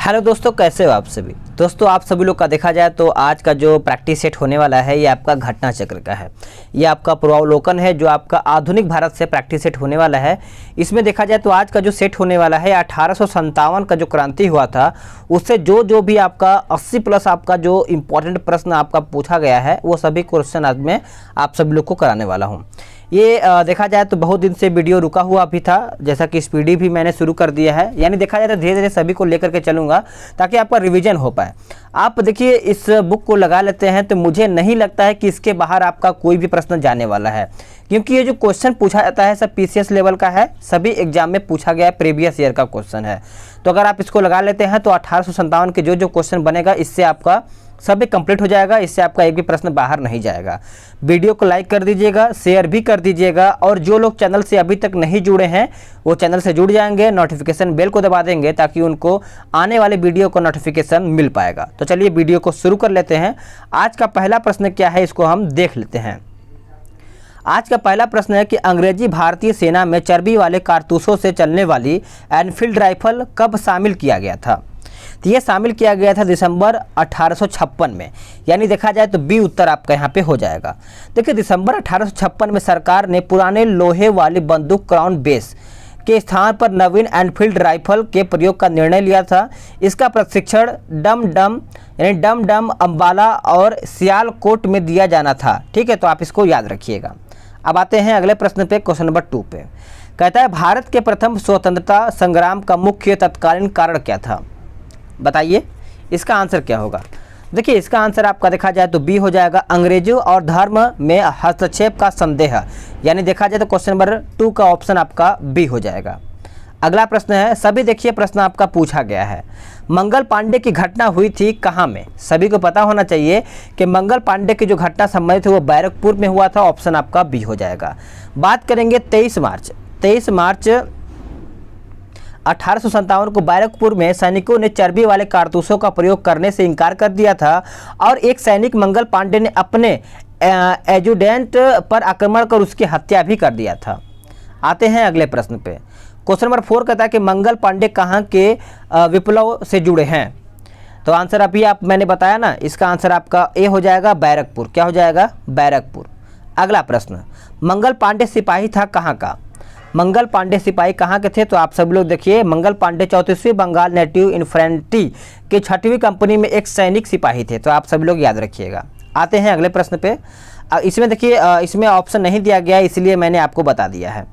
Hello दोस्तों, कैसे हो आप सभी। दोस्तों, आप सभी लोग का देखा जाए तो आज का जो प्रैक्टिस सेट होने वाला है ये आपका घटना चक्र का है। ये आपका पूर्वावलोकन है जो आपका आधुनिक भारत से प्रैक्टिस सेट होने वाला है। इसमें देखा जाए तो आज का जो सेट होने वाला है 1857 का जो क्रांति हुआ था उससे जो भी आपका 80 प्लस आपका जो इम्पोर्टेंट प्रश्न आपका पूछा गया है वो सभी क्वेश्चन आज मैं आप सभी लोग को कराने वाला हूँ। ये देखा जाए तो बहुत दिन से वीडियो रुका हुआ भी था, जैसा कि स्पीडी भी मैंने शुरू कर दिया है। यानी देखा जाए तो धीरे धीरे सभी को लेकर के चलूँगा ताकि आपका रिवीजन हो पाए। आप देखिए इस बुक को लगा लेते हैं तो मुझे नहीं लगता है कि इसके बाहर आपका कोई भी प्रश्न जाने वाला है, क्योंकि ये जो क्वेश्चन पूछा जाता है सब पीसीएस लेवल का है, सभी एग्जाम में पूछा गया है, प्रीवियस ईयर का क्वेश्चन है। तो अगर आप इसको लगा लेते हैं तो 1857 के जो क्वेश्चन बनेगा इससे आपका सभी कंप्लीट हो जाएगा, इससे आपका एक भी प्रश्न बाहर नहीं जाएगा। वीडियो को लाइक कर दीजिएगा, शेयर भी कर दीजिएगा, और जो लोग चैनल से अभी तक नहीं जुड़े हैं वो चैनल से जुड़ जाएंगे, नोटिफिकेशन बेल को दबा देंगे ताकि उनको आने वाले वीडियो को नोटिफिकेशन मिल पाएगा। तो चलिए वीडियो को शुरू कर लेते हैं। आज का पहला प्रश्न क्या है इसको हम देख लेते हैं। आज का पहला प्रश्न है कि अंग्रेजी भारतीय सेना में चर्बी वाले कारतूसों से चलने वाली एनफील्ड राइफल कब शामिल किया गया था। तो ये शामिल किया गया था दिसंबर 1856 में, यानी देखा जाए तो बी उत्तर आपका यहाँ पे हो जाएगा। देखिए दिसंबर 1856 में सरकार ने पुराने लोहे वाली बंदूक क्राउन बेस के स्थान पर नवीन एनफील्ड राइफल के प्रयोग का निर्णय लिया था। इसका प्रशिक्षण डम डम अम्बाला और सियालकोट में दिया जाना था। ठीक है, तो आप इसको याद रखिएगा। अब आते हैं अगले प्रश्न पे, क्वेश्चन नंबर 2 पे। कहता है भारत के प्रथम स्वतंत्रता संग्राम का मुख्य तत्कालीन कारण क्या था। बताइए इसका आंसर क्या होगा। देखिए इसका आंसर आपका देखा जाए तो बी हो जाएगा, अंग्रेजों और धर्म में हस्तक्षेप का संदेह। यानी देखा जाए तो क्वेश्चन नंबर 2 का ऑप्शन आपका बी हो जाएगा। अगला प्रश्न है, सभी देखिए प्रश्न आपका पूछा गया है, मंगल पांडे की घटना हुई थी कहाँ में। सभी को पता होना चाहिए कि मंगल पांडे की जो घटना संबंधित है वो बैरकपुर में हुआ था, ऑप्शन आपका बी हो जाएगा। बात करेंगे 23 मार्च 1857 को बैरकपुर में सैनिकों ने चर्बी वाले कारतूसों का प्रयोग करने से इनकार कर दिया था और एक सैनिक मंगल पांडे ने अपने एजुडेंट पर आक्रमण कर उसकी हत्या भी कर दिया था। आते हैं अगले प्रश्न पे। क्वेश्चन नंबर 4 कहता है कि मंगल पांडे कहाँ के विप्लव से जुड़े हैं। तो आंसर अभी मैंने बताया ना, इसका आंसर आपका ए हो जाएगा, बैरकपुर। क्या हो जाएगा, बैरकपुर। अगला प्रश्न, मंगल पांडे सिपाही था कहाँ का। मंगल पांडे सिपाही कहाँ के थे। तो आप सब लोग देखिए, मंगल पांडे 34वीं बंगाल नेटिव इन्फेंट्री के 6वीं कंपनी में एक सैनिक सिपाही थे। तो आप सभी लोग याद रखिएगा। आते हैं अगले प्रश्न पे। इसमें देखिए इसमें ऑप्शन नहीं दिया गया है, इसलिए मैंने आपको बता दिया है।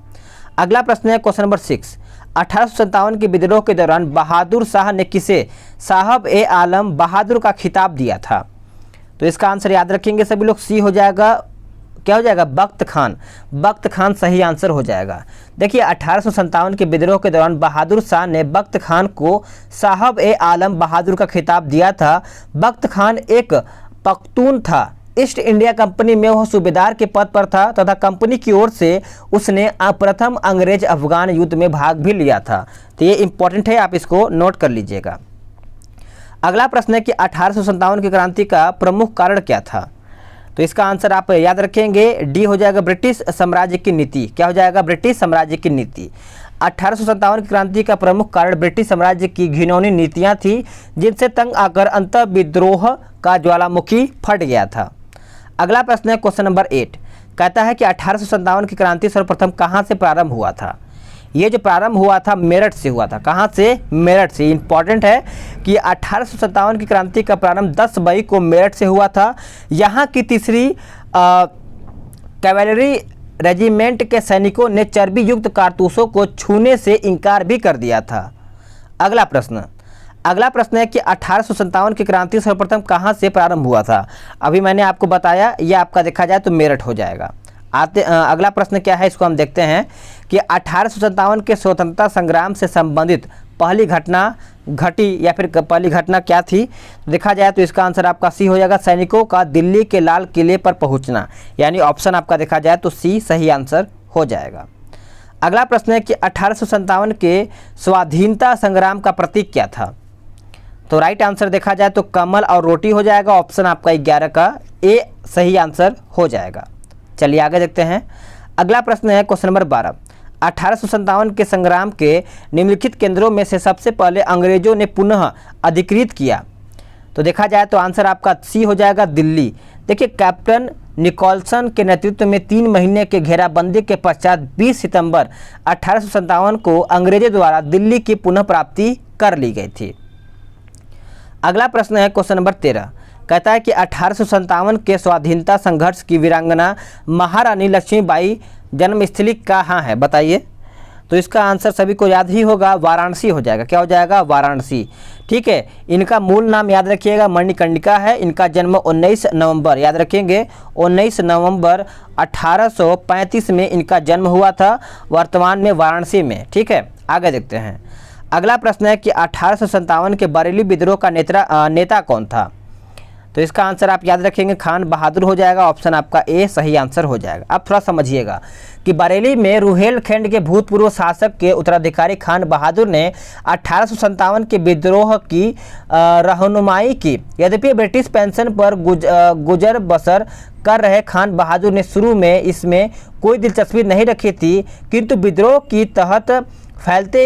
अगला प्रश्न है क्वेश्चन नंबर 6, 1857 के विद्रोह के दौरान बहादुर शाह ने किसे साहब ए आलम बहादुर का खिताब दिया था। तो इसका आंसर याद रखेंगे सभी लोग, सी हो जाएगा। क्या हो जाएगा, बख्त खान। बख्त खान सही आंसर हो जाएगा। देखिए 1857 के विद्रोह के दौरान बहादुर शाह ने बख्त खान को साहब ए आलम बहादुर का खिताब दिया था। बख्त खान एक पख्तून था, ईस्ट इंडिया कंपनी में वह सूबेदार के पद पर था तथा कंपनी की ओर से उसने प्रथम अंग्रेज अफगान युद्ध में भाग भी लिया था। तो ये इंपॉर्टेंट है, आप इसको नोट कर लीजिएगा। अगला प्रश्न है कि 1857 की क्रांति का प्रमुख कारण क्या था। तो इसका आंसर आप याद रखेंगे, डी हो जाएगा, ब्रिटिश साम्राज्य की नीति। क्या हो जाएगा, ब्रिटिश साम्राज्य की नीति। 1857 की क्रांति का प्रमुख कारण ब्रिटिश साम्राज्य की घिनौनी नीतियां थी जिनसे तंग आकर अंतः विद्रोह का ज्वालामुखी फट गया था। अगला प्रश्न है क्वेश्चन नंबर 8, कहता है कि 1857 की क्रांति सर्वप्रथम कहाँ से प्रारंभ हुआ था। ये जो प्रारंभ हुआ था मेरठ से हुआ था। कहाँ से, मेरठ से। इंपॉर्टेंट है कि 1857 की क्रांति का प्रारंभ 10 मई को मेरठ से हुआ था। यहाँ की 3री कैवेलरी रेजिमेंट के सैनिकों ने चर्बी युक्त कारतूसों को छूने से इनकार भी कर दिया था। अगला प्रश्न है कि 1857 की क्रांति सर्वप्रथम कहाँ से प्रारंभ हुआ था। अभी मैंने आपको बताया, ये आपका देखा जाए तो मेरठ हो जाएगा। अगला प्रश्न क्या है इसको हम देखते हैं कि 1857 के स्वतंत्रता संग्राम से संबंधित पहली घटना घटी या फिर पहली घटना क्या थी। देखा जाए तो इसका आंसर आपका सी हो जाएगा, सैनिकों का दिल्ली के लाल किले पर पहुंचना। यानी ऑप्शन आपका देखा जाए तो सी सही आंसर हो जाएगा। अगला प्रश्न है कि 1857 के स्वाधीनता संग्राम का प्रतीक क्या था। तो राइट आंसर देखा जाए तो कमल और रोटी हो जाएगा। ऑप्शन आपका 11 का ए सही आंसर हो जाएगा। चलिए आगे देखते हैं। अगला प्रश्न है क्वेश्चन नंबर 12, 1857 के संग्राम के निम्नलिखित केंद्रों में से सबसे पहले अंग्रेजों ने पुनः अधिकृत किया? तो देखा जाए तो आंसर आपका सी हो जाएगा, दिल्ली। देखिए, कैप्टन निकोलसन के नेतृत्व में 3 महीने के घेराबंदी के पश्चात 20 सितंबर 1857 को अंग्रेजों द्वारा दिल्ली की पुनः प्राप्ति कर ली गई थी। अगला प्रश्न है क्वेश्चन नंबर 13, कहता है कि 1857 के स्वाधीनता संघर्ष की वीरांगना महारानी लक्ष्मीबाई जन्मस्थली कहाँ है, बताइए। तो इसका आंसर सभी को याद ही होगा, वाराणसी हो जाएगा। क्या हो जाएगा? वाराणसी। ठीक है, इनका मूल नाम याद रखिएगा, मणिकर्णिका है। इनका जन्म 19 नवंबर, याद रखेंगे, 19 नवंबर 1835 में इनका जन्म हुआ था, वर्तमान में वाराणसी में। ठीक है, आगे देखते हैं। अगला प्रश्न है कि 1857 के बरेली विद्रोह का नेता कौन था? तो इसका आंसर आप याद रखेंगे, खान बहादुर हो जाएगा। ऑप्शन आपका ए सही आंसर हो जाएगा। अब थोड़ा समझिएगा कि बरेली में रुहेलखंड के भूतपूर्व शासक के उत्तराधिकारी खान बहादुर ने 1857 के विद्रोह की रहनुमाई की। यद्यपि ब्रिटिश पेंशन पर गुजर बसर कर रहे खान बहादुर ने शुरू में इसमें कोई दिलचस्पी नहीं रखी थी, किंतु विद्रोह की तहत फैलते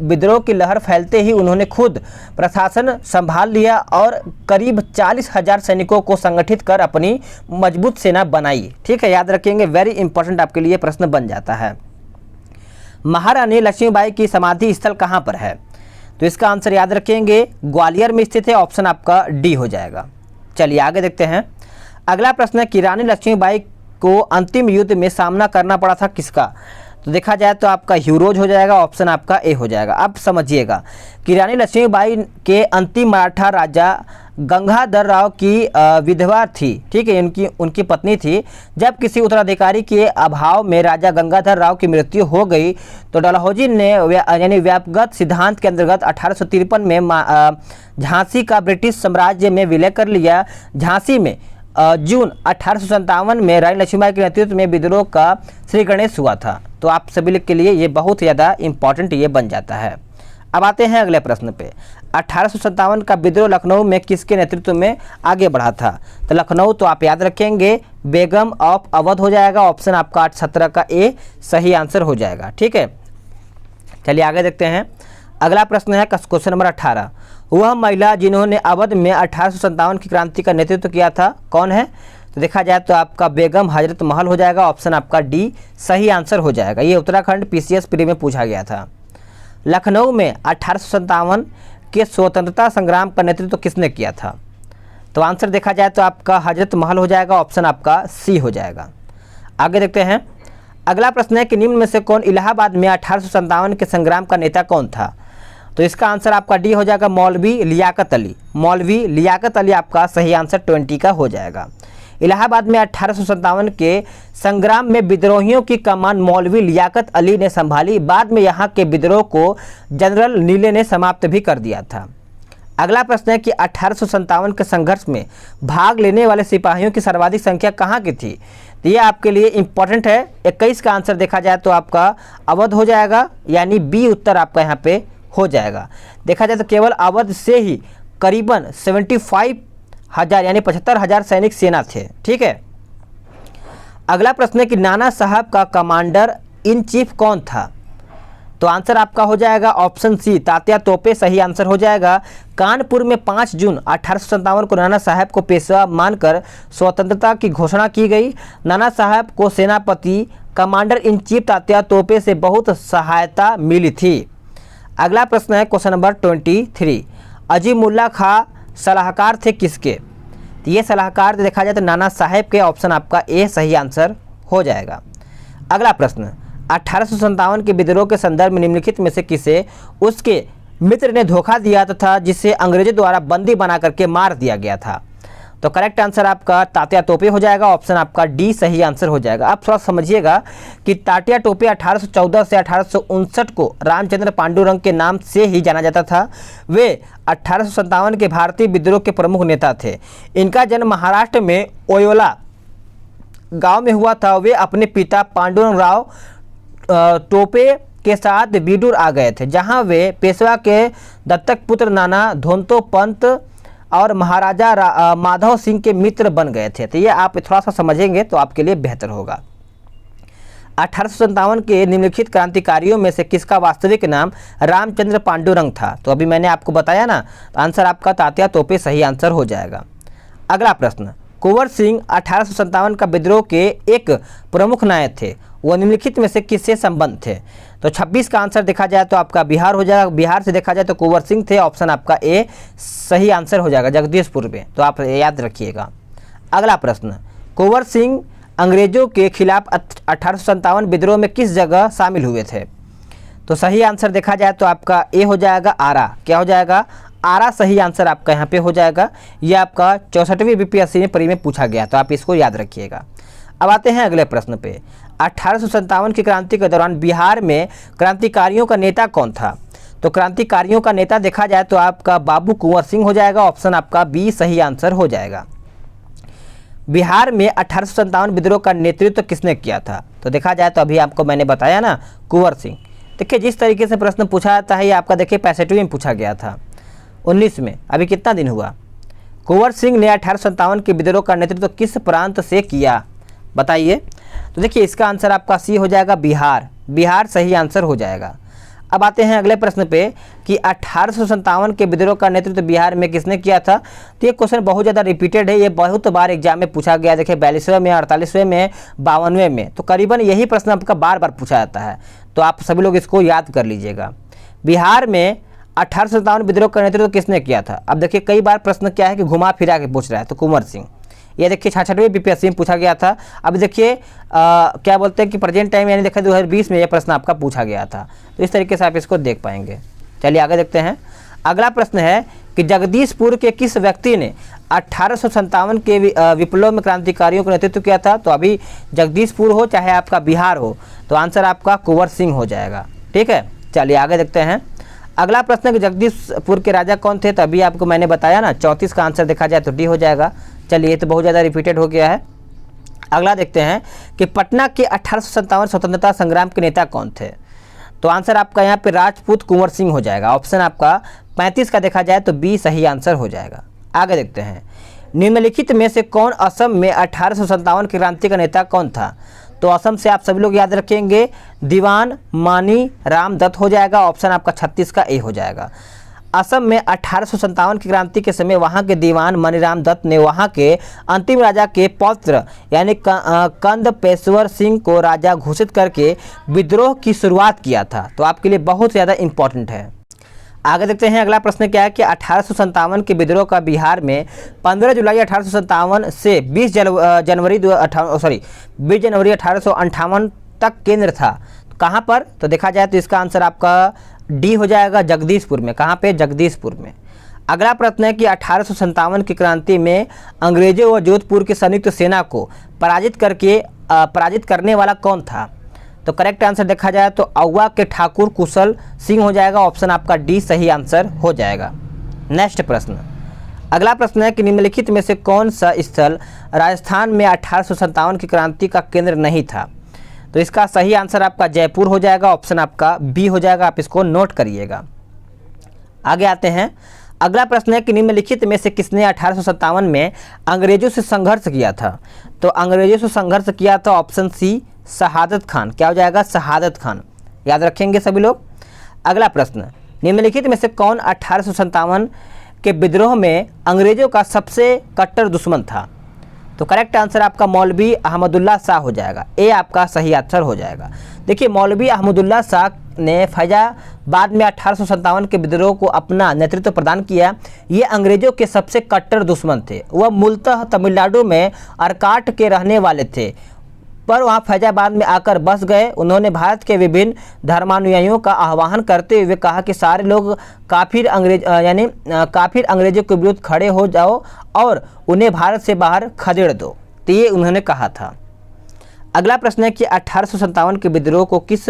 विद्रोह की लहर फैलते ही उन्होंने खुद प्रशासन संभाल लिया और करीब 40,000 सैनिकों को संगठित कर अपनी मजबूत सेना बनाई। ठीक है, याद रखेंगे, वेरी इंपॉर्टेंट आपके लिए प्रश्न बन जाता है। महारानी लक्ष्मीबाई की समाधि स्थल कहाँ पर है? तो इसका आंसर याद रखेंगे, ग्वालियर में स्थित है। ऑप्शन आपका डी हो जाएगा। चलिए आगे देखते हैं। अगला प्रश्न है कि रानी लक्ष्मीबाई को अंतिम युद्ध में सामना करना पड़ा था किसका? तो देखा जाए तो आपका ह्यूरोज हो जाएगा। ऑप्शन आपका ए हो जाएगा। अब समझिएगा कि रानी लक्ष्मीबाई के अंतिम मराठा राजा गंगाधर राव की विधवा थी। ठीक है, उनकी पत्नी थी। जब किसी उत्तराधिकारी के अभाव में राजा गंगाधर राव की मृत्यु हो गई तो डलहौजी ने व्यापगत सिद्धांत के अंतर्गत 1853 में झांसी का ब्रिटिश साम्राज्य में विलय कर लिया। झांसी में जून 1857 में रानी लक्ष्मीबाई के नेतृत्व में विद्रोह का श्री गणेश हुआ था। तो आप सभी के लिए ये बहुत ज़्यादा इंपॉर्टेंट ये बन जाता है। अब आते हैं अगले प्रश्न पे। 1857 का विद्रोह लखनऊ में किसके नेतृत्व में आगे बढ़ा था? तो लखनऊ तो आप याद रखेंगे, बेगम ऑफ अवध हो जाएगा। ऑप्शन आपका 17 का ए सही आंसर हो जाएगा। ठीक है, चलिए आगे देखते हैं। अगला प्रश्न है क्वेश्चन नंबर 18, वह महिला जिन्होंने अवध में 1857 की क्रांति का नेतृत्व किया था कौन है? तो देखा जाए तो आपका बेगम हजरत महल हो जाएगा। ऑप्शन आपका डी सही आंसर हो जाएगा। ये उत्तराखंड पीसीएस प्री में पूछा गया था। लखनऊ में 1857 के स्वतंत्रता संग्राम का नेतृत्व किसने किया था? तो आंसर देखा जाए तो आपका हजरत महल हो जाएगा। ऑप्शन आपका सी हो जाएगा। आगे देखते हैं। अगला प्रश्न है कि निम्न में से कौन इलाहाबाद में 1857 के संग्राम का नेता कौन था? तो इसका आंसर आपका डी हो जाएगा, मौलवी लियाकत अली। मौलवी लियाकत अली आपका सही आंसर 20 का हो जाएगा। इलाहाबाद में 1857 के संग्राम में विद्रोहियों की कमान मौलवी लियाकत अली ने संभाली। बाद में यहाँ के विद्रोह को जनरल नीले ने समाप्त भी कर दिया था। अगला प्रश्न है कि 1857 के संघर्ष में भाग लेने वाले सिपाहियों की सर्वाधिक संख्या कहाँ की थी? तो ये आपके लिए इंपॉर्टेंट है। 21 का आंसर देखा जाए तो आपका अवध हो जाएगा, यानी बी उत्तर आपका यहाँ पे हो जाएगा। देखा जाए तो केवल अवध से ही करीबन 75,000 यानी 75,000 सैनिक सेना थे। ठीक है, अगला प्रश्न है कि नाना साहब का कमांडर इन चीफ कौन था? तो आंसर आपका हो जाएगा ऑप्शन सी तात्या तोपे सही आंसर हो जाएगा। कानपुर में 5 जून 1857 को नाना साहब को पेशवा मानकर स्वतंत्रता की घोषणा की गई। नाना साहब को सेनापति कमांडर इन चीफ तात्या तोपे से बहुत सहायता मिली थी। अगला प्रश्न है क्वेश्चन नंबर 23, अजीमुल्ला खां सलाहकार थे किसके? तो ये सलाहकार देखा जाए तो नाना साहब के। ऑप्शन आपका ए सही आंसर हो जाएगा। अगला प्रश्न, 1857 के विद्रोह के संदर्भ में निम्नलिखित में से किसे उसके मित्र ने धोखा दिया तथा जिसे अंग्रेजों द्वारा बंदी बना करके मार दिया गया था? तो करेक्ट आंसर आपका तात्या टोपे हो जाएगा। ऑप्शन आपका डी सही आंसर हो जाएगा। आप थोड़ा समझिएगा कि तात्या टोपे 1814 से 1859 को रामचंद्र पांडुरंग के नाम से ही जाना जाता था। वे 1857 के भारतीय विद्रोह के प्रमुख नेता थे। इनका जन्म महाराष्ट्र में ओयोला गांव में हुआ था। वे अपने पिता पांडुरंग राव टोपे के साथ बीडूर आ गए थे, जहां वे पेशवा के दत्तक पुत्र नाना धोंतो पंत और महाराजा माधव सिंह के मित्र बन गए थे। तो ये आप थोड़ा सा समझेंगे तो आपके लिए बेहतर होगा। 1857 के निम्नलिखित क्रांतिकारियों में से किसका वास्तविक नाम रामचंद्र पांडुरंग था? तो अभी मैंने आपको बताया ना, तो आंसर आपका तात्या तोपे सही आंसर हो जाएगा। अगला प्रश्न, कुंवर सिंह 1857 का विद्रोह के एक प्रमुख नायक थे, वो निम्नलिखित में से किससे संबंध थे? तो 26 का आंसर देखा जाए तो आपका बिहार हो जाएगा। बिहार से देखा जाए तो कुंवर सिंह थे, ऑप्शन आपका ए सही आंसर हो जाएगा, जगदीशपुर में, तो आप याद रखिएगा। अगला प्रश्न, कुंवर सिंह अंग्रेजों के खिलाफ 1857 विद्रोह में किस जगह शामिल हुए थे? तो सही आंसर देखा जाए तो आपका ए हो जाएगा, आरा। क्या हो जाएगा? आरा सही आंसर आपका यहाँ पे हो जाएगा। ये आपका 64वीं बीपीएससी में परी में पूछा गया, तो आप इसको याद रखिएगा। अब आते हैं अगले प्रश्न पे। 1857 की क्रांति के दौरान बिहार में क्रांतिकारियों का नेता कौन था? तो क्रांतिकारियों का नेता देखा जाए तो आपका बाबू कुंवर सिंह हो जाएगा, ऑप्शन आपका बी सही आंसर हो जाएगा। बिहार में 1857 विद्रोह का नेतृत्व किसने किया था? तो देखा जाए तो अभी आपको मैंने बताया ना, कुंवर सिंह। देखिए जिस तरीके से प्रश्न पूछा जाता है, ये आपका देखिए 65वीं में पूछा गया था 19 में, अभी कितना दिन हुआ। कुंवर सिंह ने 1857 के विद्रोह का नेतृत्व किस प्रांत से किया, बताइए? तो देखिए इसका आंसर आपका सी हो जाएगा, बिहार। बिहार सही आंसर हो जाएगा। अब आते हैं अगले प्रश्न पे कि 1857 के विद्रोह का नेतृत्व बिहार में किसने किया था? तो ये क्वेश्चन बहुत ज़्यादा रिपीटेड है, ये बहुत बार एग्जाम में पूछा गया। देखिए 42वें में, 48वें में, 52वें में, तो करीबन यही प्रश्न आपका बार बार पूछा जाता है, तो आप सभी लोग इसको याद कर लीजिएगा। बिहार में 1857 विद्रोह का नेतृत्व किसने किया था? अब देखिए कई बार प्रश्न क्या है कि घुमा फिरा के पूछ रहा है, तो कुंवर सिंह। ये देखिए 66वें बीपीएससी में पूछा गया था। अब देखिए क्या बोलते हैं कि प्रेजेंट टाइम यानी देखा 2020 में ये प्रश्न आपका पूछा गया था, तो इस तरीके से आप इसको देख पाएंगे। चलिए आगे देखते हैं। अगला प्रश्न है कि जगदीशपुर के किस व्यक्ति ने 1857 के विप्लव में क्रांतिकारियों का नेतृत्व किया था? तो अभी जगदीशपुर हो चाहे आपका बिहार हो, तो आंसर आपका कुंवर सिंह हो जाएगा। ठीक है, चलिए आगे देखते हैं। अगला प्रश्न है कि जगदीशपुर के राजा कौन थे? तो अभी आपको मैंने बताया ना, 34 का आंसर देखा जाए तो डी हो जाएगा। चलिए, ये तो बहुत ज़्यादा रिपीटेड हो गया है। अगला देखते हैं कि पटना के 1857 स्वतंत्रता संग्राम के नेता कौन थे? तो आंसर आपका यहाँ पे राजपूत कुंवर सिंह हो जाएगा, ऑप्शन आपका 35 का देखा जाए तो बी सही आंसर हो जाएगा। आगे देखते हैं, निम्नलिखित में से कौन असम में 1857 की क्रांति का नेता कौन था? तो असम से आप सभी लोग याद रखेंगे, दीवान मानी राम दत्त हो जाएगा, ऑप्शन आपका 36 का ए हो जाएगा। असम में 1857 की क्रांति के समय वहां के दीवान मनीराम दत्त ने वहां के अंतिम राजा के पौत्र यानी कंद पेशवर सिंह को राजा घोषित करके विद्रोह की शुरुआत किया था, तो आपके लिए बहुत ज़्यादा इंपॉर्टेंट है। आगे देखते हैं, अगला प्रश्न क्या है कि 1857 के विद्रोह का बिहार में 15 जुलाई 1857 से 20 जनवरी 1858 तक केंद्र था। तो कहाँ पर? तो देखा जाए तो इसका आंसर आपका डी हो जाएगा, जगदीशपुर में। कहाँ पे? जगदीशपुर में। अगला प्रश्न है कि 1857 की क्रांति में अंग्रेजों व जोधपुर की संयुक्त सेना को पराजित करने वाला कौन था? तो करेक्ट आंसर देखा जाए तो औवा के ठाकुर कुशल सिंह हो जाएगा, ऑप्शन आपका डी सही आंसर हो जाएगा। नेक्स्ट प्रश्न, अगला प्रश्न है कि निम्नलिखित में से कौन सा स्थल राजस्थान में 1857 की क्रांति का केंद्र नहीं था? तो इसका सही आंसर आपका जयपुर हो जाएगा, ऑप्शन आपका बी हो जाएगा, आप इसको नोट करिएगा। आगे आते हैं, अगला प्रश्न है कि निम्नलिखित में से किसने 1857 में अंग्रेजों से संघर्ष किया था? तो अंग्रेजों से संघर्ष किया था, ऑप्शन सी शहादत खान। क्या हो जाएगा? शहादत खान। याद रखेंगे सभी लोग। अगला प्रश्न, निम्नलिखित में से कौन 1857 के विद्रोह में अंग्रेजों का सबसे कट्टर दुश्मन था? तो करेक्ट आंसर आपका मौलवी अहमदुल्ला शाह हो जाएगा, ए आपका सही आंसर हो जाएगा। देखिए मौलवी अहमदुल्ला शाह ने फैजाबाद में 1857 के विद्रोह को अपना नेतृत्व प्रदान किया। ये अंग्रेजों के सबसे कट्टर दुश्मन थे। वह मूलतः तमिलनाडु में अरकाट के रहने वाले थे, पर वहाँ फैजाबाद में आकर बस गए। उन्होंने भारत के विभिन्न धर्मानुयायियों का आह्वान करते हुए कहा कि सारे लोग काफिर अंग्रेजों के विरुद्ध खड़े हो जाओ और उन्हें भारत से बाहर खदेड़ दो, तो ये उन्होंने कहा था। अगला प्रश्न है कि 1857 के विद्रोह को किस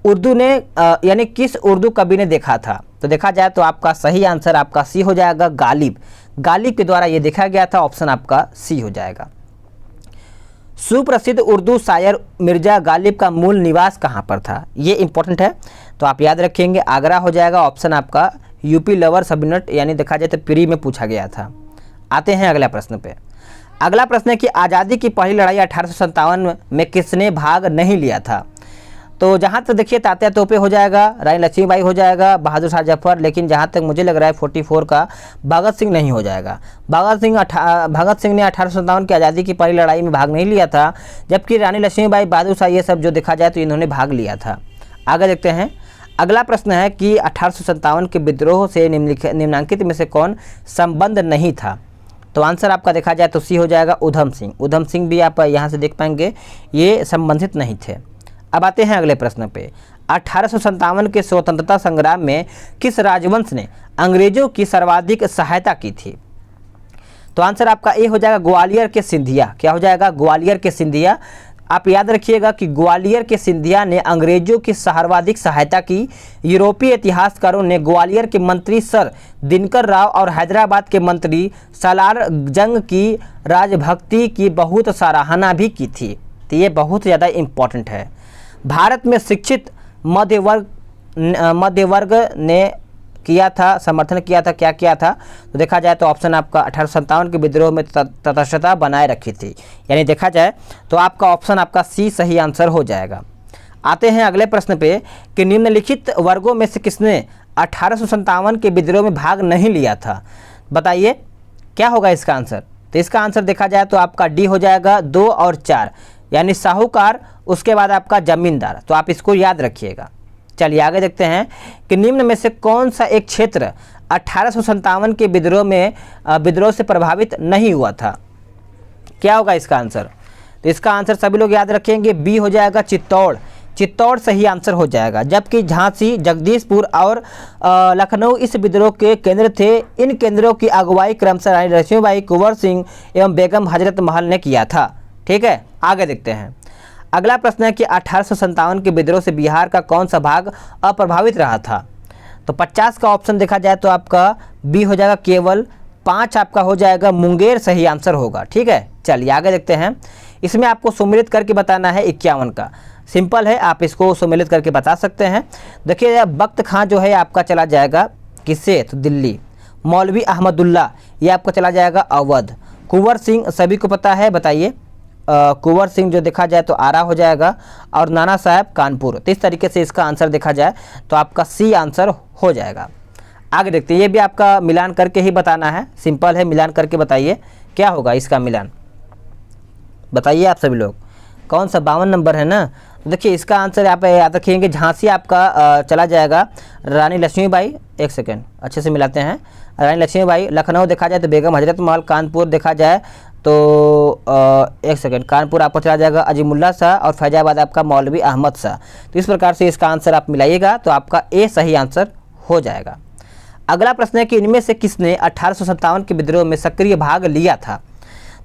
उर्दू कवि ने देखा था? तो देखा जाए तो आपका सही आंसर आपका सी हो जाएगा, गालिब। गालिब के द्वारा ये देखा गया था, ऑप्शन आपका सी हो जाएगा। सुप्रसिद्ध उर्दू शायर मिर्जा गालिब का मूल निवास कहाँ पर था? ये इंपॉर्टेंट है, तो आप याद रखेंगे, आगरा हो जाएगा, ऑप्शन आपका यूपी लवर सब यूनिट यानी देखा जाए तो प्री में पूछा गया था। आते हैं अगला प्रश्न पे। अगला प्रश्न है कि आज़ादी की पहली लड़ाई 1857 में किसने भाग नहीं लिया था। तो जहाँ तक देखिए तात्या तोपे हो जाएगा, रानी लक्ष्मीबाई हो जाएगा, बहादुर शाह जफर, लेकिन जहाँ तक मुझे लग रहा है 44 का भगत सिंह नहीं हो जाएगा। भगत सिंह ने 1857 की आज़ादी की पहली लड़ाई में भाग नहीं लिया था, जबकि रानी लक्ष्मीबाई, बहादुर शाह, ये सब जो देखा जाए तो इन्होंने भाग लिया था। आगे देखते हैं। अगला प्रश्न है कि 1857 के विद्रोह से निम्नलिखित में से कौन संबंध नहीं था। तो आंसर आपका देखा जाए तो सी हो जाएगा, उधम सिंह। उधम सिंह भी आप यहाँ से देख पाएंगे ये संबंधित नहीं थे। अब आते हैं अगले प्रश्न पे। 1857 के स्वतंत्रता संग्राम में किस राजवंश ने अंग्रेजों की सर्वाधिक सहायता की थी। तो आंसर आपका ए हो जाएगा, ग्वालियर के सिंधिया। क्या हो जाएगा, ग्वालियर के सिंधिया। आप याद रखिएगा कि ग्वालियर के सिंधिया ने अंग्रेजों की सर्वाधिक सहायता की। यूरोपीय इतिहासकारों ने ग्वालियर के मंत्री सर दिनकर राव और हैदराबाद के मंत्री सालार जंग की राजभक्ति की बहुत सराहना भी की थी। तो ये बहुत ज़्यादा इम्पॉर्टेंट है। भारत में शिक्षित मध्य वर्ग ने किया था, समर्थन किया था, क्या किया था। तो देखा जाए तो ऑप्शन आपका 1857 के विद्रोह में तटस्थता बनाए रखी थी, यानी देखा जाए तो आपका ऑप्शन आपका सी सही आंसर हो जाएगा। आते हैं अगले प्रश्न पे कि निम्नलिखित वर्गों में से किसने 1857 के विद्रोह में भाग नहीं लिया था। बताइए क्या होगा इसका आंसर। तो इसका आंसर देखा जाए तो आपका डी हो जाएगा, 2 और 4, यानी साहूकार, उसके बाद आपका जमींदार। तो आप इसको याद रखिएगा। चलिए आगे देखते हैं कि निम्न में से कौन सा एक क्षेत्र 1857 के विद्रोह से प्रभावित नहीं हुआ था। क्या होगा इसका आंसर। तो इसका आंसर सभी लोग याद रखेंगे, बी हो जाएगा, चित्तौड़। चित्तौड़ सही आंसर हो जाएगा। जबकि झांसी, जगदीशपुर और लखनऊ इस विद्रोह के केंद्र थे। इन केंद्रों की अगुवाई क्रमशः रानी लक्ष्मीबाई, कुंवर सिंह एवं बेगम हजरत महल ने किया था। ठीक है, आगे देखते हैं। अगला प्रश्न है कि 1857 के विद्रोह से बिहार का कौन सा भाग अप्रभावित रहा था। तो 50 का ऑप्शन देखा जाए तो आपका बी हो जाएगा, केवल 5 आपका हो जाएगा, मुंगेर सही आंसर होगा। ठीक है, चलिए आगे देखते हैं। इसमें आपको सम्मिलित करके बताना है 51 का। सिंपल है, आप इसको सम्मिलित करके बता सकते हैं। देखिए बख्त खां जो है आपका चला जाएगा किससे, तो दिल्ली। मौलवी अहमदुल्ला ये आपका चला जाएगा अवध। कुंवर सिंह सभी को पता है, बताइए। कुंवर सिंह जो देखा जाए तो आरा हो जाएगा, और नाना साहब कानपुर। तो इस तरीके से इसका आंसर देखा जाए तो आपका सी आंसर हो जाएगा। आगे देखते हैं, ये भी आपका मिलान करके ही बताना है। सिंपल है, मिलान करके बताइए क्या होगा इसका मिलान। बताइए आप सभी लोग, कौन सा 52 नंबर है ना। देखिए इसका आंसर आप याद रखिएगा, झांसी आपका चला जाएगा रानी लक्ष्मीबाई। एक सेकेंड अच्छे से मिलाते हैं। रानी लक्ष्मीबाई। लखनऊ देखा जाए तो बेगम हजरत महल। कानपुर देखा जाए तो एक सेकेंड, कानपुर आपको चला जाएगा अजीमुल्ला शाह, और फैजाबाद आपका मौलवी अहमद शाह। तो इस प्रकार से इसका आंसर आप मिलाइएगा तो आपका ए सही आंसर हो जाएगा। अगला प्रश्न है कि इनमें से किसने 1857 के विद्रोह में सक्रिय भाग लिया था।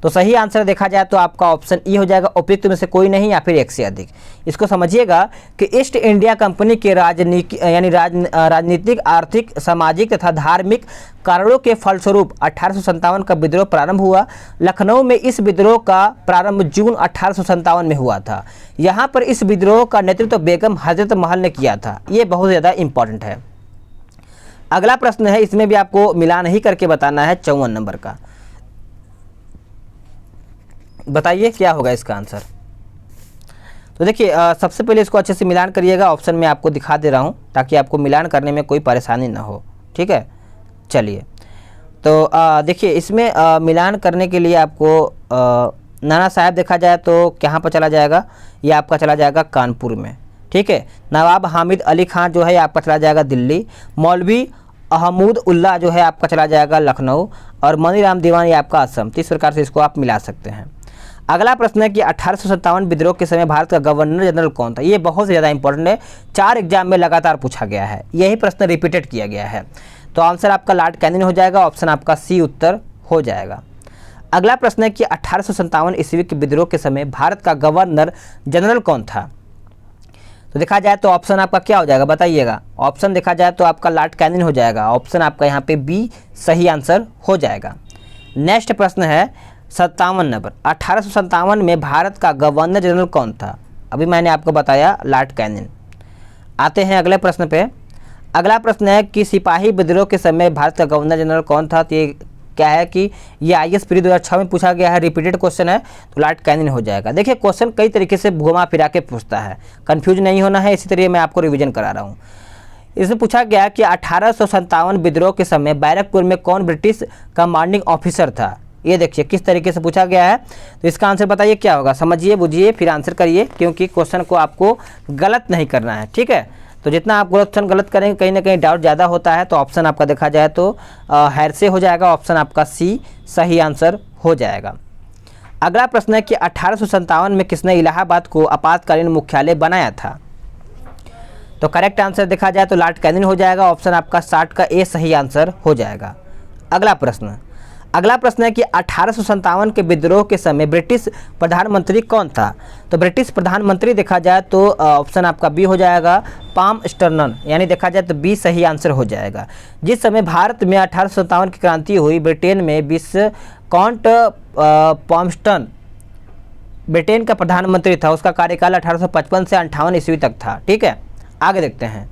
तो सही आंसर देखा जाए तो आपका ऑप्शन ई हो जाएगा, उपयुक्त में से कोई नहीं या फिर एक से अधिक। इसको समझिएगा कि ईस्ट इंडिया कंपनी के राजनीतिक, आर्थिक, सामाजिक तथा धार्मिक कारणों के फलस्वरूप 1857 का विद्रोह प्रारंभ हुआ। लखनऊ में इस विद्रोह का प्रारंभ जून 1857 में हुआ था। यहाँ पर इस विद्रोह का नेतृत्व बेगम हजरत महल ने किया था। ये बहुत ज़्यादा इंपॉर्टेंट है। अगला प्रश्न है, इसमें भी आपको मिलान ही करके बताना है 54 नंबर का। बताइए क्या होगा इसका आंसर। तो देखिए सबसे पहले इसको अच्छे से मिलान करिएगा। ऑप्शन में आपको दिखा दे रहा हूँ ताकि आपको मिलान करने में कोई परेशानी ना हो। ठीक है, चलिए तो देखिए इसमें मिलान करने के लिए आपको नाना साहब देखा जाए तो कहाँ पर चला जाएगा, ये आपका चला जाएगा कानपुर में। ठीक है, नवाब हामिद अली खान जो है आपका चला जाएगा दिल्ली। मौलवी अहमूद उल्ला जो है आपका चला जाएगा लखनऊ, और मनीराम दीवान ये आपका असम। तो इस प्रकार से इसको आप मिला सकते हैं। अगला प्रश्न है कि 1857 विद्रोह के समय भारत का गवर्नर जनरल कौन था। ये बहुत ज़्यादा इंपॉर्टेंट है, 4 एग्जाम में लगातार पूछा गया है, यही प्रश्न रिपीटेड किया गया है। तो आंसर आपका लॉर्ड कैनिंग हो जाएगा। ऑप्शन आपका सी उत्तर हो जाएगा। अगला प्रश्न है कि 1857 ईस्वी के विद्रोह के समय भारत का गवर्नर जनरल कौन था। तो देखा जाए तो ऑप्शन आपका क्या हो जाएगा, बताइएगा। ऑप्शन देखा जाए तो आपका लॉर्ड कैनिंग हो जाएगा। ऑप्शन आपका यहाँ पे बी सही आंसर हो जाएगा। नेक्स्ट प्रश्न है 57 नंबर। 1857 में भारत का गवर्नर जनरल कौन था। अभी मैंने आपको बताया लॉर्ड कैनिंग। आते हैं अगले प्रश्न पे। अगला प्रश्न है कि सिपाही विद्रोह के समय भारत का गवर्नर जनरल कौन था। तो ये क्या है कि ये IAS प्री 2006 में पूछा गया है, रिपीटेड क्वेश्चन है, तो लॉर्ड कैनिंग हो जाएगा। देखिए क्वेश्चन कई तरीके से घुमा फिरा के पूछता है, कंफ्यूज नहीं होना है, इसी तरीके मैं आपको रिवीजन करा रहा हूँ। इसमें पूछा गया कि 1857 विद्रोह के समय बैरकपुर में कौन ब्रिटिश कमांडिंग ऑफिसर था। ये देखिए किस तरीके से पूछा गया है, तो इसका आंसर बताइए क्या होगा, समझिए बुझिए फिर आंसर करिए, क्योंकि क्वेश्चन को आपको गलत नहीं करना है, ठीक है। तो जितना आप क्वेश्चन गलत करेंगे कहीं ना कहीं डाउट ज़्यादा होता है, तो ऑप्शन आपका देखा जाए तो हैर से हो जाएगा, ऑप्शन आपका सी सही आंसर हो जाएगा। अगला प्रश्न है कि 1857 में किसने इलाहाबाद को आपातकालीन मुख्यालय बनाया था। तो करेक्ट आंसर देखा जाए तो लॉर्ड कैनिंग हो जाएगा, ऑप्शन आपका 60 का ए सही आंसर हो जाएगा। अगला प्रश्न है कि 1857 के विद्रोह के समय ब्रिटिश प्रधानमंत्री कौन था। तो ब्रिटिश प्रधानमंत्री देखा जाए तो ऑप्शन आपका बी हो जाएगा, पाम स्टर्नन, यानी देखा जाए तो बी सही आंसर हो जाएगा। जिस समय भारत में 1857 की क्रांति हुई, ब्रिटेन में विस्काउंट पॉम्स्टन ब्रिटेन का प्रधानमंत्री था, उसका कार्यकाल 1855 से 58 ईस्वी तक था, ठीक है। आगे देखते हैं।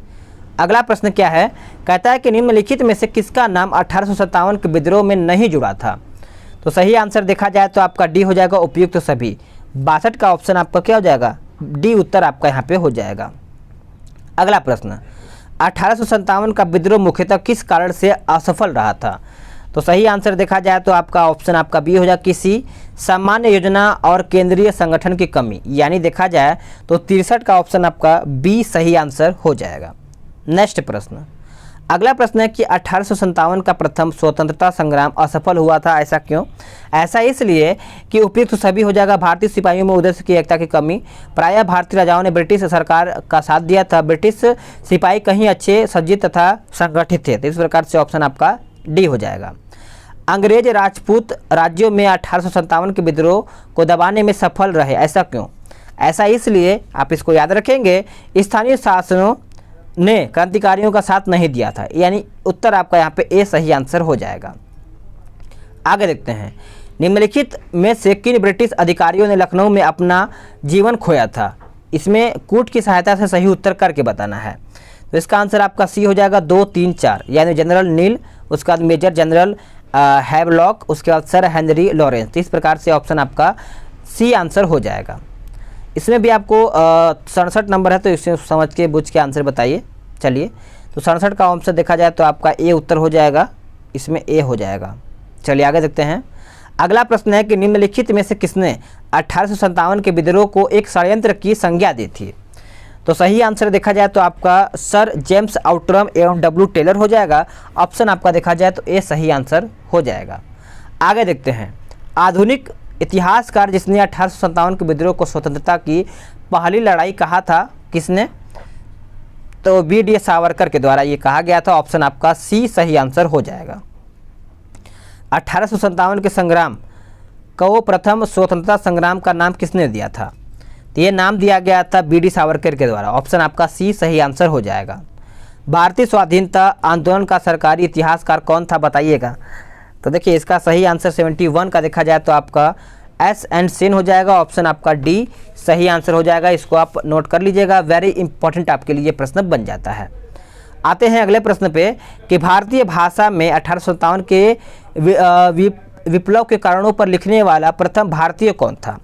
अगला प्रश्न क्या है, कहता है कि निम्नलिखित में से किसका नाम 1857 के विद्रोह में नहीं जुड़ा था। तो सही आंसर देखा जाए तो आपका डी हो जाएगा, उपयुक्त तो सभी। 62 का ऑप्शन आपका क्या हो जाएगा, डी उत्तर आपका यहाँ पे हो जाएगा। अगला प्रश्न, 1857 का विद्रोह मुख्यतः किस कारण से असफल रहा था। तो सही आंसर देखा जाए तो आपका ऑप्शन आपका बी हो जाएगा, किसी सामान्य योजना और केंद्रीय संगठन की कमी, यानी देखा जाए तो 63 का ऑप्शन आपका बी सही आंसर हो जाएगा। नेक्स्ट प्रश्न, अगला प्रश्न है कि 1857 का प्रथम स्वतंत्रता संग्राम असफल हुआ था, ऐसा क्यों। ऐसा इसलिए कि उपयुक्त सभी हो जाएगा, भारतीय सिपाहियों में उद्देश्य की एकता की कमी, प्रायः भारतीय राजाओं ने ब्रिटिश सरकार का साथ दिया था, ब्रिटिश सिपाही कहीं अच्छे सज्जित तथा संगठित थे, तो इस प्रकार से ऑप्शन आपका डी हो जाएगा। अंग्रेज राजपूत राज्यों में 1857 के विद्रोह को दबाने में सफल रहे, ऐसा क्यों। ऐसा इसलिए, आप इसको याद रखेंगे, स्थानीय शासनों ने क्रांतिकारियों का साथ नहीं दिया था, यानी उत्तर आपका यहाँ पे ए सही आंसर हो जाएगा। आगे देखते हैं, निम्नलिखित में से किन ब्रिटिश अधिकारियों ने लखनऊ में अपना जीवन खोया था। इसमें कूट की सहायता से सही उत्तर करके बताना है, तो इसका आंसर आपका सी हो जाएगा, 2, 3, 4, यानी जनरल नील, उसके बाद मेजर जनरल हैवलॉक, उसके बाद सर हेनरी लॉरेंस। तो इस प्रकार से ऑप्शन आपका सी आंसर हो जाएगा। इसमें भी आपको 67 नंबर है, तो इसे समझ के बुझ के आंसर बताइए। चलिए, तो 67 का ऑप्शन देखा जाए तो आपका ए उत्तर हो जाएगा, इसमें ए हो जाएगा। चलिए आगे देखते हैं। अगला प्रश्न है कि निम्नलिखित में से किसने 1857 के विद्रोह को एक षड्यंत्र की संज्ञा दी थी। तो सही आंसर देखा जाए तो आपका सर जेम्स आउटरम एवं डब्ल्यू टेलर हो जाएगा, ऑप्शन आपका देखा जाए तो ए सही आंसर हो जाएगा। आगे देखते हैं, आधुनिक इतिहासकार जिसने 1857 के विद्रोह को स्वतंत्रता की पहली लड़ाई कहा था, किसने। तो बी.डी. सावरकर के द्वारा ये कहा गया था, ऑप्शन आपका सी सही आंसर हो जाएगा। 1857 के संग्राम को प्रथम स्वतंत्रता संग्राम का नाम किसने दिया था। तो ये नाम दिया गया था बी.डी. सावरकर के द्वारा, ऑप्शन आपका सी सही आंसर हो जाएगा। भारतीय स्वाधीनता आंदोलन का सरकारी इतिहासकार कौन था, बताइएगा। तो देखिए इसका सही आंसर 71 का देखा जाए तो आपका एस.एन. सेन हो जाएगा, ऑप्शन आपका डी सही आंसर हो जाएगा। इसको आप नोट कर लीजिएगा, वेरी इंपॉर्टेंट आपके लिए प्रश्न बन जाता है। आते हैं अगले प्रश्न पे कि भारतीय भाषा में 1857 के विप्लव के कारणों पर लिखने वाला प्रथम भारतीय कौन था।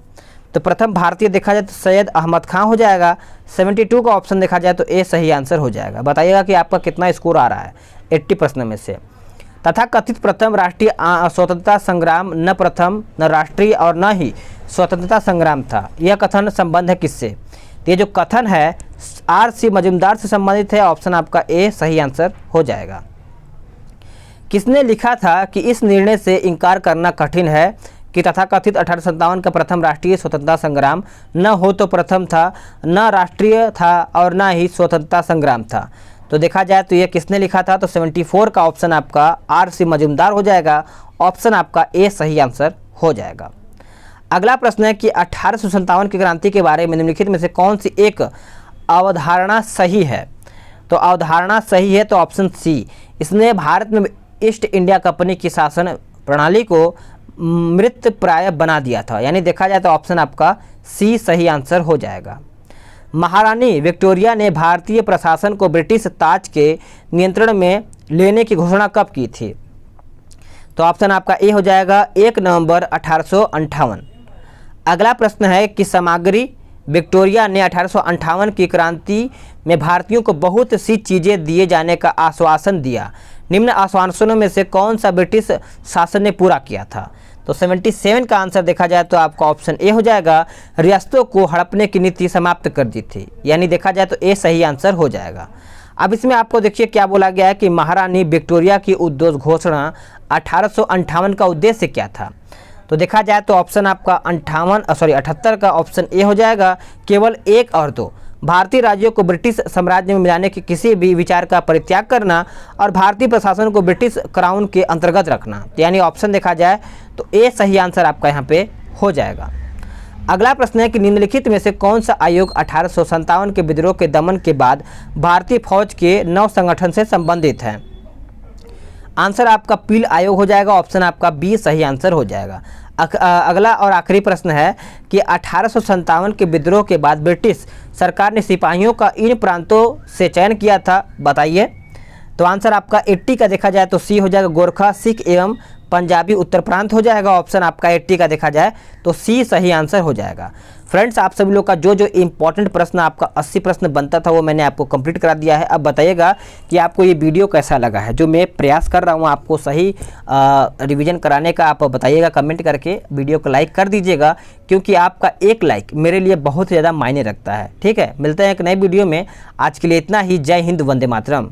तो प्रथम भारतीय देखा जाए तो सैयद अहमद खां हो जाएगा। 72 का ऑप्शन देखा जाए तो ए सही आंसर हो जाएगा। बताइएगा कि आपका कितना स्कोर आ रहा है 80 प्रश्न में से। तथा कथित प्रथम राष्ट्रीय स्वतंत्रता संग्राम न प्रथम, न राष्ट्रीय और न ही स्वतंत्रता संग्राम था। यह कथन संबंध है किससे। तो ये जो कथन है R.C. मजूमदार से संबंधित है, ऑप्शन आपका ए सही आंसर हो जाएगा। किसने लिखा था कि इस निर्णय से इनकार करना कठिन है कि तथाकथित 1857 का प्रथम राष्ट्रीय स्वतंत्रता संग्राम न हो तो प्रथम था, न राष्ट्रीय था और न ही स्वतंत्रता संग्राम था। तो देखा जाए तो ये किसने लिखा था, तो 74 का ऑप्शन आपका R.C. मजूमदार हो जाएगा, ऑप्शन आपका ए सही आंसर हो जाएगा। अगला प्रश्न है कि 1857 की क्रांति के बारे में निम्नलिखित में से कौन सी एक अवधारणा सही है। तो अवधारणा सही है तो ऑप्शन सी, इसने भारत में ईस्ट इंडिया कंपनी की शासन प्रणाली को मृत प्राय बना दिया था, यानी देखा जाए तो ऑप्शन आपका सी सही आंसर हो जाएगा। महारानी विक्टोरिया ने भारतीय प्रशासन को ब्रिटिश ताज के नियंत्रण में लेने की घोषणा कब की थी। तो ऑप्शन आपका ए हो जाएगा 1 नवंबर 1858। अगला प्रश्न है कि सामग्री विक्टोरिया ने 1858 की क्रांति में भारतीयों को बहुत सी चीज़ें दिए जाने का आश्वासन दिया, निम्न आश्वासनों में से कौन सा ब्रिटिश शासन ने पूरा किया था? तो 77 का आंसर देखा जाए तो आपका ऑप्शन ए हो जाएगा, रियासतों को हड़पने की नीति समाप्त कर दी थी, यानी देखा जाए तो ए सही आंसर हो जाएगा। अब इसमें आपको देखिए क्या बोला गया है कि महारानी विक्टोरिया की उद्देश्य घोषणा 1858 का उद्देश्य क्या था? तो देखा जाए तो ऑप्शन आपका 78 का ऑप्शन ए हो जाएगा, केवल 1 और 2, भारतीय राज्यों को ब्रिटिश साम्राज्य में मिलाने के किसी भी विचार का परित्याग करना और भारतीय प्रशासन को ब्रिटिश क्राउन के अंतर्गत रखना, यानी ऑप्शन देखा जाए तो ए सही आंसर आपका यहाँ पे हो जाएगा। अगला प्रश्न है कि निम्नलिखित में से कौन सा आयोग 1857 के विद्रोह के दमन के बाद भारतीय फौज के नव संगठन से संबंधित है? आंसर आपका पील आयोग हो जाएगा, ऑप्शन आपका बी सही आंसर हो जाएगा। अगला और आखिरी प्रश्न है कि 1857 के विद्रोह के बाद ब्रिटिश सरकार ने सिपाहियों का इन प्रांतों से चयन किया था, बताइए। तो आंसर आपका 80 का देखा जाए तो सी हो जाएगा, गोरखा, सिख एवं पंजाबी उत्तर प्रांत हो जाएगा। ऑप्शन आपका 80 का देखा जाए तो सी सही आंसर हो जाएगा। फ्रेंड्स, आप सभी लोग का जो जो इंपॉर्टेंट प्रश्न आपका 80 प्रश्न बनता था वो मैंने आपको कंप्लीट करा दिया है। अब बताइएगा कि आपको ये वीडियो कैसा लगा है, जो मैं प्रयास कर रहा हूँ आपको सही रिवीजन कराने का। आप बताइएगा कमेंट करके, वीडियो को लाइक कर दीजिएगा, क्योंकि आपका एक लाइक मेरे लिए बहुत ज़्यादा मायने रखता है। ठीक है, मिलते हैं एक नई वीडियो में। आज के लिए इतना ही। जय हिंद, वंदे मातरम।